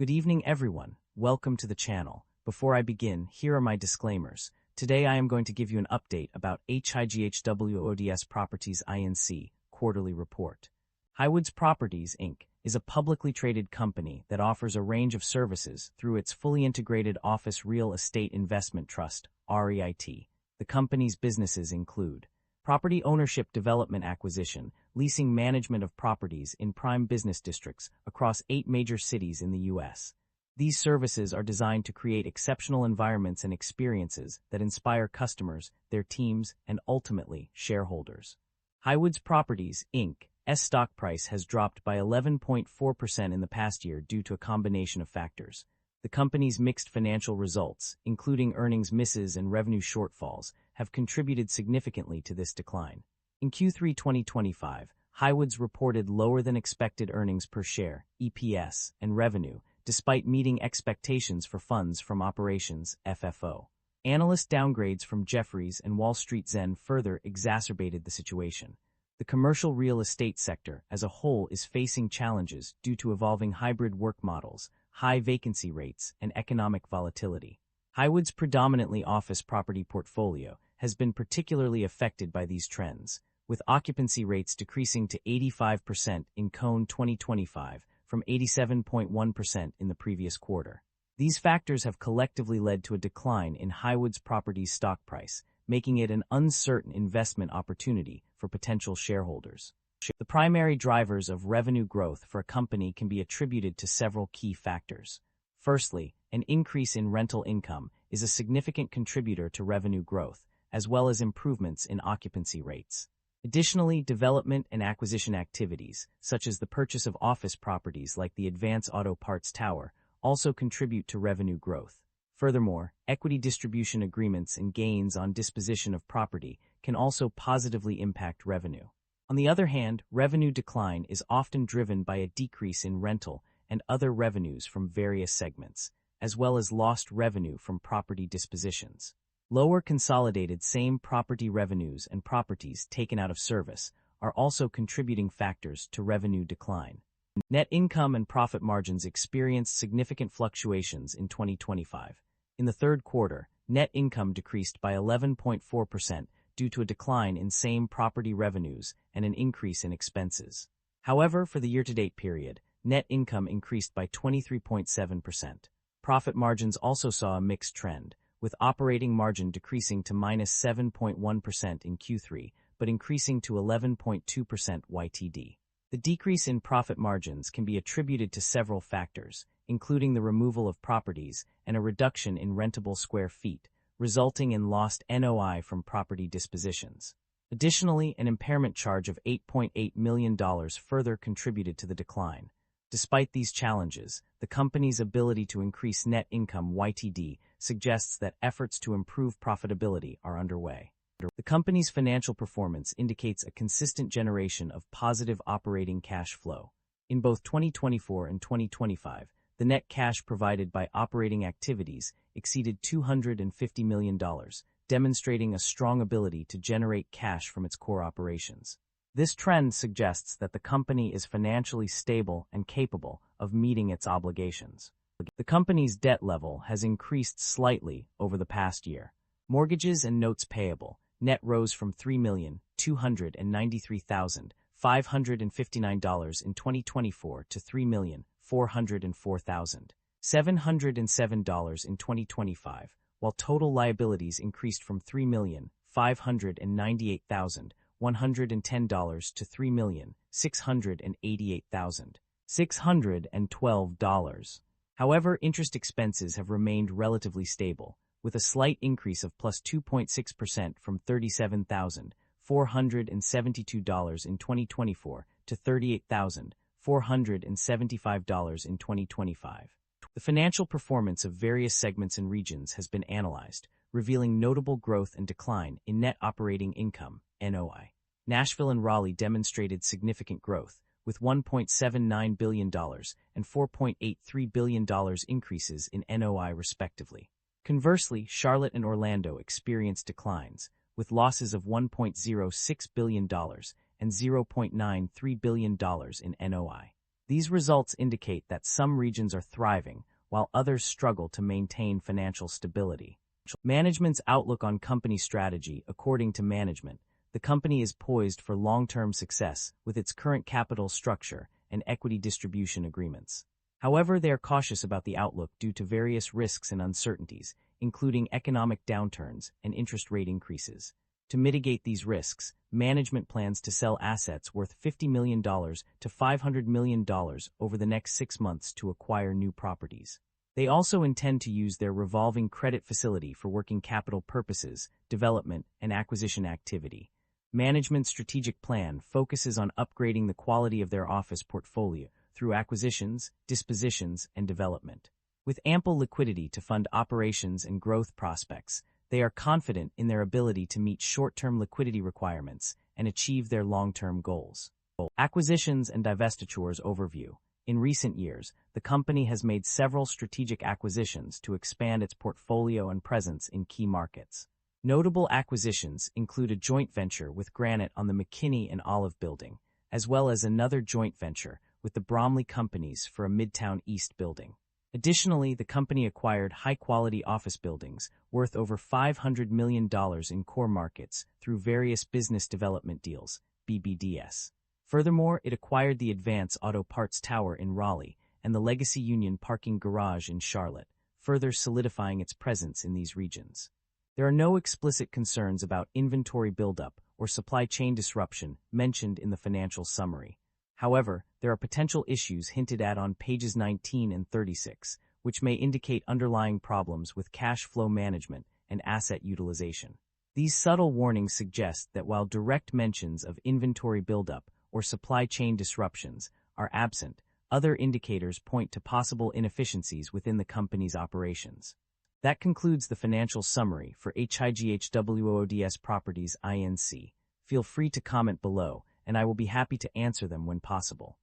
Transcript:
Good evening, everyone. Welcome to the channel. Before I begin, here are my disclaimers. Today I am going to give you an update about HIGHWOODS Properties INC quarterly report. HIGHWOODS Properties Inc. is a publicly traded company that offers a range of services through its fully integrated office real estate investment trust, REIT. The company's businesses include property ownership, development, acquisition, leasing, management of properties in prime business districts across 8 major cities in the U.S. These services are designed to create exceptional environments and experiences that inspire customers, their teams, and ultimately, shareholders. HIGHWOODS Properties, Inc.'s stock price has dropped by 11.4% in the past year due to a combination of factors. The company's mixed financial results, including earnings misses and revenue shortfalls, have contributed significantly to this decline. In Q3 2025, HIGHWOODS reported lower-than-expected earnings per share, EPS, and revenue, despite meeting expectations for funds from operations, FFO. Analyst downgrades from Jefferies and Wall Street Zen further exacerbated the situation. The commercial real estate sector as a whole is facing challenges due to evolving hybrid work models, high vacancy rates, and economic volatility. HIGHWOODS' predominantly office property portfolio has been particularly affected by these trends, with occupancy rates decreasing to 85% in Cone 2025 from 87.1% in the previous quarter. These factors have collectively led to a decline in HIGHWOODS Properties' stock price, making it an uncertain investment opportunity for potential shareholders. The primary drivers of revenue growth for a company can be attributed to several key factors. Firstly, an increase in rental income is a significant contributor to revenue growth, as well as improvements in occupancy rates. Additionally, development and acquisition activities, such as the purchase of office properties like the Advance Auto Parts Tower, also contribute to revenue growth. Furthermore, equity distribution agreements and gains on disposition of property can also positively impact revenue. On the other hand, revenue decline is often driven by a decrease in rental and other revenues from various segments, as well as lost revenue from property dispositions. Lower consolidated same-property revenues and properties taken out of service are also contributing factors to revenue decline. Net income and profit margins experienced significant fluctuations in 2025. In the third quarter, net income decreased by 11.4% due to a decline in same-property revenues and an increase in expenses. However, for the year-to-date period, net income increased by 23.7%. Profit margins also saw a mixed trend, with operating margin decreasing to -7.1% in Q3, but increasing to 11.2% YTD. The decrease in profit margins can be attributed to several factors, including the removal of properties and a reduction in rentable square feet, resulting in lost NOI from property dispositions. Additionally, an impairment charge of $8.8 million further contributed to the decline. Despite these challenges, the company's ability to increase net income YTD suggests that efforts to improve profitability are underway. The company's financial performance indicates a consistent generation of positive operating cash flow. In both 2024 and 2025, the net cash provided by operating activities exceeded $250 million, demonstrating a strong ability to generate cash from its core operations. This trend suggests that the company is financially stable and capable of meeting its obligations. The company's debt level has increased slightly over the past year. Mortgages and notes payable net rose from $3,293,559 in 2024 to $3,404,707 in 2025, while total liabilities increased from $3,598,110 to $3,688,612. However, interest expenses have remained relatively stable, with a slight increase of +2.6% from $37,472 in 2024 to $38,475 in 2025. The financial performance of various segments and regions has been analyzed, revealing notable growth and decline in net operating income, NOI. Nashville and Raleigh demonstrated significant growth, with $1.79 billion and $4.83 billion increases in NOI respectively. Conversely, Charlotte and Orlando experienced declines, with losses of $1.06 billion and $0.93 billion in NOI. These results indicate that some regions are thriving, while others struggle to maintain financial stability. Management's outlook on company strategy. According to management, the company is poised for long-term success with its current capital structure and equity distribution agreements. However, they are cautious about the outlook due to various risks and uncertainties, including economic downturns and interest rate increases. To mitigate these risks, management plans to sell assets worth $50 million to $500 million over the next 6 months to acquire new properties. They also intend to use their revolving credit facility for working capital purposes, development, and acquisition activity. Management's strategic plan focuses on upgrading the quality of their office portfolio through acquisitions, dispositions, and development. With ample liquidity to fund operations and growth prospects, they are confident in their ability to meet short-term liquidity requirements and achieve their long-term goals. Acquisitions and divestitures overview. In recent years, the company has made several strategic acquisitions to expand its portfolio and presence in key markets. Notable acquisitions include a joint venture with Granite on the McKinney and Olive Building, as well as another joint venture with the Bromley Companies for a Midtown East building. Additionally, the company acquired high-quality office buildings worth over $500 million in core markets through various business development deals, BBDS. Furthermore, it acquired the Advance Auto Parts Tower in Raleigh and the Legacy Union Parking Garage in Charlotte, further solidifying its presence in these regions. There are no explicit concerns about inventory buildup or supply chain disruption mentioned in the financial summary. However, there are potential issues hinted at on pages 19 and 36, which may indicate underlying problems with cash flow management and asset utilization. These subtle warnings suggest that while direct mentions of inventory buildup or supply chain disruptions are absent, other indicators point to possible inefficiencies within the company's operations. That concludes the financial summary for HIGHWOODS Properties Inc. Feel free to comment below, and I will be happy to answer them when possible.